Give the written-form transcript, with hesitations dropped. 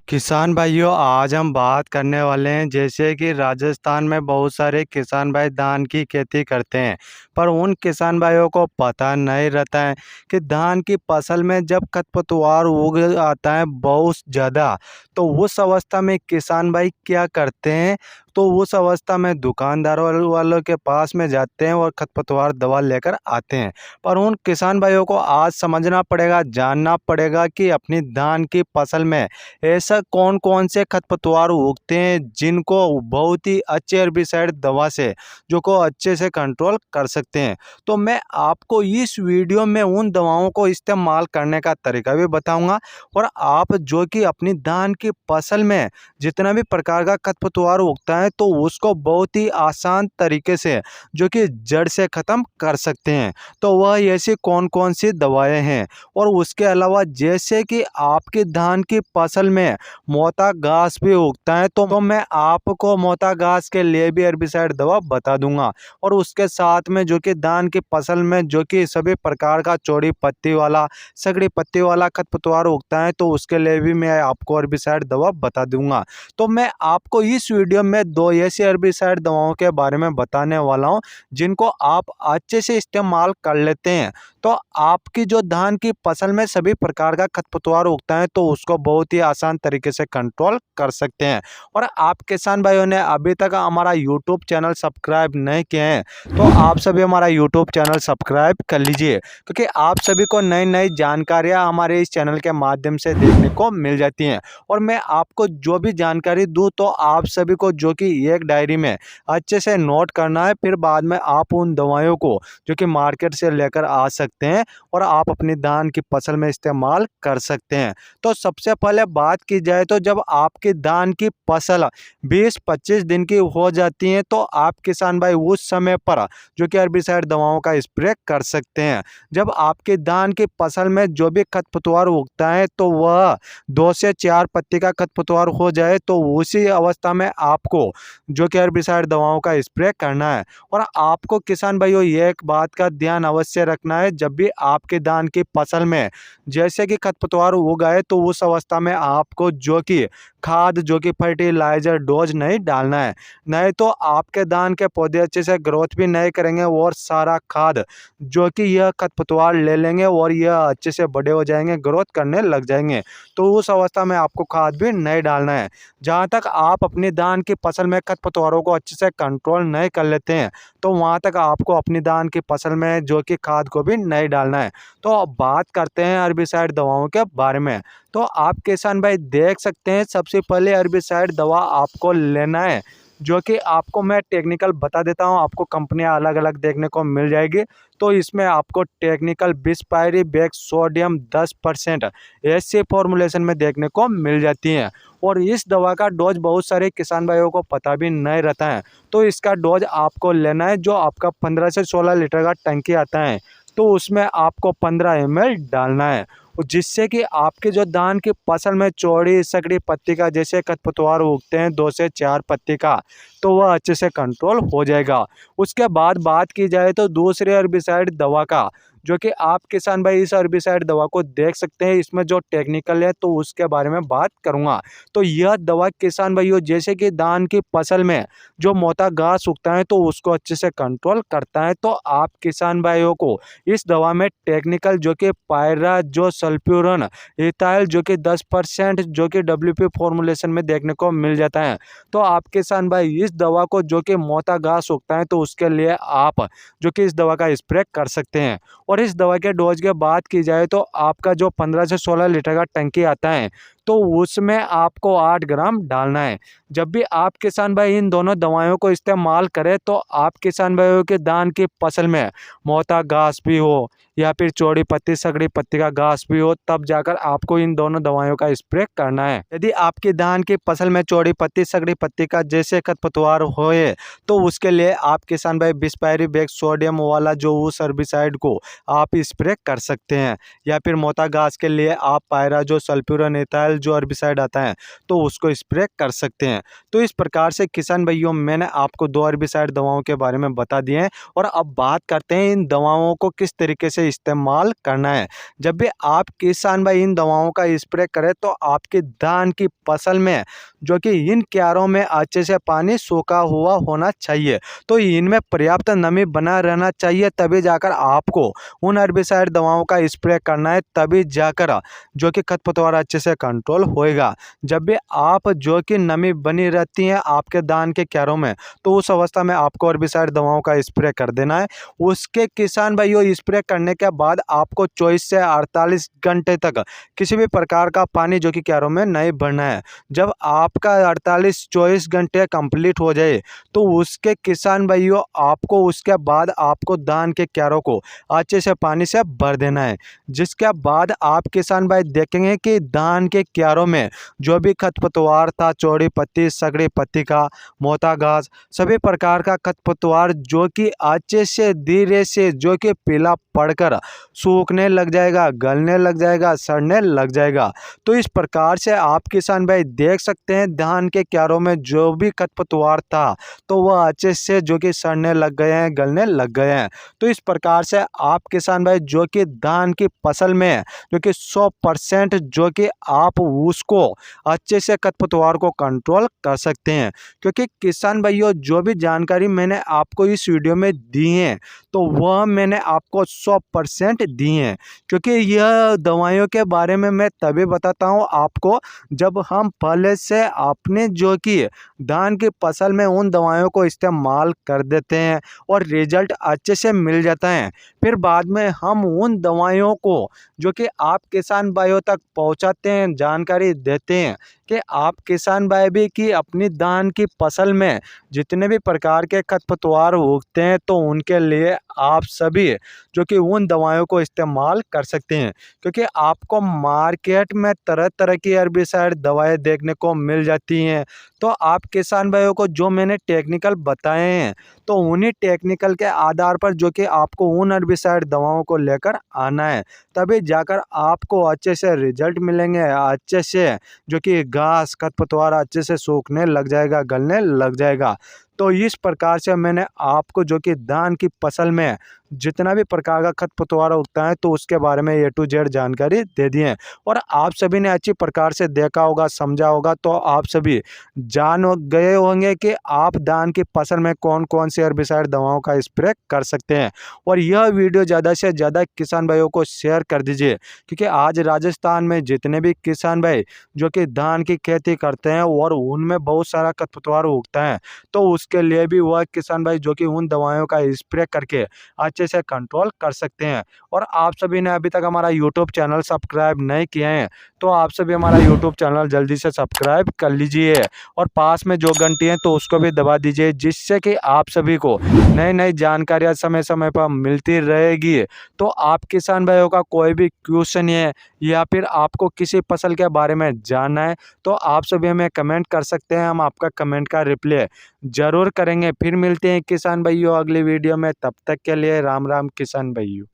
किसान भाइयों, आज हम बात करने वाले हैं जैसे कि राजस्थान में बहुत सारे किसान भाई धान की खेती करते हैं। पर उन किसान भाइयों को पता नहीं रहता है कि धान की फसल में जब खरपतवार उग आता है बहुत ज़्यादा, तो उस अवस्था में किसान भाई क्या करते हैं। तो उस अवस्था में दुकानदार वालों के पास में जाते हैं और खरपतवार दवा लेकर आते हैं। पर उन किसान भाइयों को आज समझना पड़ेगा, जानना पड़ेगा कि अपनी धान की फसल में ऐसा कौन कौन से खरपतवार उगते हैं जिनको बहुत ही अच्छे हेर्बिसाइड दवा से जो को अच्छे से कंट्रोल कर सकते हैं। तो मैं आपको इस वीडियो में उन दवाओं को इस्तेमाल करने का तरीका भी बताऊंगा, और आप जो कि अपनी धान की फसल में जितना भी प्रकार का खरपतवार उगता है तो उसको बहुत ही आसान तरीके से जो कि जड़ से ख़त्म कर सकते हैं। तो वह ऐसी कौन कौन सी दवाएं हैं, और उसके अलावा जैसे कि आपकी धान की फसल में मोटा घास भी उगता है तो मैं आपको मोटा घास के लिए भी हेर्बिसाइड दवा बता दूंगा। और उसके साथ में जो कि धान की फसल में जो कि सभी प्रकार का चौड़ी पत्ती वाला, सगड़ी पत्ती वाला खरपतवार उगता है तो उसके लिए भी मैं आपको हेर्बिसाइड दवा बता दूंगा। तो मैं आपको इस वीडियो में दो ऐसी हेर्बिसाइड दवाओं के बारे में बताने वाला हूं जिनको आप अच्छे से इस्तेमाल कर लेते हैं तो आपकी जो धान की फसल में सभी प्रकार का खरपतवार उगता है तो उसको बहुत ही आसान तरीके से कंट्रोल कर सकते हैं। और आप किसान भाइयों ने अभी तक हमारा यूट्यूब चैनल सब्सक्राइब नहीं किए हैं तो आप सभी हमारा यूट्यूब चैनल सब्सक्राइब कर लीजिए, क्योंकि आप सभी को नई नई जानकारियां हमारे इस चैनल के माध्यम से देखने को मिल जाती हैं। और मैं आपको जो भी जानकारी दूं तो आप सभी को जो कि एक डायरी में अच्छे से नोट करना है, फिर बाद में आप उन दवाइयों को जो कि मार्केट से लेकर आ सकते हैं और आप अपनी धान की फसल में इस्तेमाल कर सकते हैं। तो सबसे पहले बात की जाए तो जब आपकी धान की फसल 20-25 दिन की हो जाती है तो आप किसान भाई उस समय पर जो कि हेर्बिसाइड दवाओं का स्प्रे कर सकते हैं। जब आपकी धान की फसल में जो भी खरपतवार उगता है तो वह 2 से 4 पत्ती का खरपतवार हो जाए तो उसी अवस्था में आपको जो कि हेर्बिसाइड दवाओं का स्प्रे करना है। और आपको किसान भाइयों ये एक बात का ध्यान अवश्य रखना है, जब भी आपके धान की फसल में जैसे कि खरपतवार उग आए तो उस अवस्था में आपको जो कि खाद जो कि फर्टिलाइजर डोज नहीं डालना है, नहीं तो आपके धान के पौधे अच्छे से ग्रोथ भी नहीं करेंगे और सारा खाद जो कि यह खरपतवार ले लेंगे और यह अच्छे से बड़े हो जाएंगे, ग्रोथ करने लग जाएंगे। तो उस अवस्था में आपको खाद भी नहीं डालना है। जहाँ तक आप अपनी धान की फसल में खरपतवारों को अच्छे से कंट्रोल नहीं कर लेते हैं तो वहाँ तक आपको अपनी धान की फसल में जो कि खाद को भी नहीं डालना है। तो अब बात करते हैं हेर्बिसाइड दवाओं के बारे में। तो आप किसान भाई देख सकते हैं, सबसे पहले हेर्बिसाइड दवा आपको लेना है जो कि आपको मैं टेक्निकल बता देता हूं, आपको कंपनियां अलग अलग देखने को मिल जाएगी। तो इसमें आपको टेक्निकल बिस्पायरी बेक सोडियम 10% ऐसे फॉर्मुलेशन में देखने को मिल जाती हैं। और इस दवा का डोज बहुत सारे किसान भाइयों को पता भी नहीं रहता है। तो इसका डोज आपको लेना है, जो आपका 15 से 16 लीटर का टंकी आता है तो उसमें आपको 15 ml डालना है, जिससे कि आपके जो धान की फसल में चौड़ी सकड़ी पत्ती का जैसे खरपतवार उगते हैं 2 से 4 पत्ती का, तो वह अच्छे से कंट्रोल हो जाएगा। उसके बाद बात की जाए तो दूसरे हेर्बिसाइड दवा का, जो कि आप किसान भाई इस हेर्बिसाइड दवा को देख सकते हैं, इसमें जो टेक्निकल है तो उसके बारे में बात करूंगा। तो यह दवा किसान भाइयों जैसे कि धान की फसल में जो मोटा घास उगता है तो उसको अच्छे से कंट्रोल करता है। तो आप किसान भाइयों को इस दवा में टेक्निकल जो कि पायरा जो सल्फ्यूरन इथाइल जो कि 10% जो कि WP फॉर्मुलेशन में देखने को मिल जाता है। तो आप किसान भाई इस दवा को जो कि मोटा घास उगता है तो उसके लिए आप जो कि इस दवा का स्प्रे कर सकते हैं। और इस दवा के डोज की बात की जाए तो आपका जो 15 से 16 लीटर का टंकी आता है तो उसमें आपको 8 ग्राम डालना है। जब भी आप किसान भाई इन दोनों दवाइयों को इस्तेमाल करें तो आप किसान भाइयों के धान की फसल में मोटा घास भी हो या फिर चौड़ी पत्ती सगड़ी पत्ती का घास भी हो, तब जाकर आपको इन दोनों दवाइयों का स्प्रे करना है। यदि आपकी धान की फसल में चौड़ी पत्ती सगड़ी पत्ती का जैसे खरपतवार होए तो उसके लिए आप किसान भाई बिस्पायरी बेक सोडियम वाला जो उस हेर्बिसाइड को आप स्प्रे कर सकते हैं, या फिर मोटा घास के लिए आप पायरा जो सल्फ्यूरन इथाइल नेचुरल जो हर्बिसाइड आता है तो उसको स्प्रे कर सकते हैं। तो इस प्रकार से किसान भाइयों मैंने आपको 2 हर्बिसाइड दवाओं के बारे में बता दिए हैं और अब बात करते हैं इन दवाओं को किस तरीके से इस्तेमाल करना है। जब भी आप किसान भाई इन दवाओं का स्प्रे करें तो आपके धान की फसल में जो कि इन क्यारों में अच्छे से पानी सोखा हुआ होना चाहिए, तो इनमें पर्याप्त नमी बना रहना चाहिए, तभी जाकर आपको उन हर्बिसाइड दवाओं का स्प्रे करना है, तभी जाकर जो कि खरपतवार अच्छे से कंट्रोल होएगा। जब भी आप जो कि नमी बनी रहती है आपके धान के क्यारों में तो उस अवस्था में आपको हर्बिसाइड दवाओं का स्प्रे कर देना है। उसके किसान भाइयों स्प्रे करने के बाद आपको 24 से 48 घंटे तक किसी भी प्रकार का पानी जो कि क्यारों में नहीं भरना है। जब आपका 48-24 घंटे कंप्लीट हो जाए तो उसके किसान भाइयों आपको उसके बाद आपको धान के क्यारों को अच्छे से पानी से भर देना है। जिसके बाद आप किसान भाई देखेंगे कि धान के क्यारों में जो भी खरपतवार था, चौड़ी पत्ती, सगड़ी पत्ती का, मोटा घास, सभी प्रकार का खरपतवार जो कि अच्छे से धीरे से जो कि पीला पड़कर सूखने लग जाएगा, गलने लग जाएगा, सड़ने लग जाएगा। तो इस प्रकार से आप किसान भाई देख सकते हैं धान के क्यारों में जो भी खरपतवार था तो वह अच्छे से जो कि सड़ने लग गए हैं, गलने लग गए हैं। तो इस प्रकार से आप किसान भाई जो कि धान की फसल में जो कि 100% जो कि आप उसको अच्छे से खरपतवार को कंट्रोल कर सकते हैं। क्योंकि किसान भाइयों जो भी जानकारी मैंने आपको इस वीडियो में दी है तो वह मैंने आपको 100% दी है, क्योंकि यह दवाइयों के बारे में मैं तभी बताता हूँ आपको जब हम पहले से अपने जो कि धान की फसल में उन दवाइयों को इस्तेमाल कर देते हैं और रिजल्ट अच्छे से मिल जाता है। फिर बाद में हम उन दवाइयों को जो कि आप किसान भाइयों तक पहुंचाते हैं, जानकारी देते हैं कि आप किसान भाई भी कि अपनी धान की फसल में जितने भी प्रकार के खरपतवार उगते हैं तो उनके लिए आप सभी जो कि उन दवाइयों को इस्तेमाल कर सकते हैं। क्योंकि आपको मार्केट में तरह तरह की हर्बिसाइड दवाएं देखने को मिल जाती हैं, तो आप किसान भाइयों को जो मैंने टेक्निकल बताए हैं तो उन्हीं टेक्निकल के आधार पर जो कि आपको उन हर्बिसाइड दवाओं को लेकर आना है, तभी जाकर आपको अच्छे से रिजल्ट मिलेंगे। अच्छे से जो कि घास खरपतवार अच्छे से सूखने लग जाएगा, गलने लग जाएगा। तो इस प्रकार से मैंने आपको जो कि धान की फसल में जितना भी प्रकार का खरपतवार उगता है तो उसके बारे में A to Z जानकारी दे दी है और आप सभी ने अच्छी प्रकार से देखा होगा, समझा होगा, तो आप सभी जान गए होंगे कि आप धान की फसल में कौन कौन सी हर्बिसाइड दवाओं का स्प्रे कर सकते हैं। और यह वीडियो ज़्यादा से ज़्यादा किसान भाइयों को शेयर कर दीजिए, क्योंकि आज राजस्थान में जितने भी किसान भाई जो कि धान की खेती करते हैं और उनमें बहुत सारा खरपतवार उगता है तो उसके लिए भी वह किसान भाई जो कि उन दवाइयों का स्प्रे करके अच्छे से कंट्रोल कर सकते हैं। और आप सभी ने अभी तक हमारा यूट्यूब चैनल सब्सक्राइब नहीं किए हैं तो आप सभी हमारा यूट्यूब चैनल जल्दी से सब्सक्राइब कर लीजिए और पास में जो घंटी है तो उसको भी दबा दीजिए, जिससे कि आप सभी को नई नई जानकारियाँ समय समय पर मिलती रहेगी। तो आप किसान भाइयों का कोई भी क्वेश्चन है या फिर आपको किसी फसल के बारे में जानना है तो आप सभी हमें कमेंट कर सकते हैं, हम आपका कमेंट का रिप्लाई जरूर करेंगे। फिर मिलते हैं किसान भाइयों अगली वीडियो में, तब तक के लिए राम राम किसान भाइयों।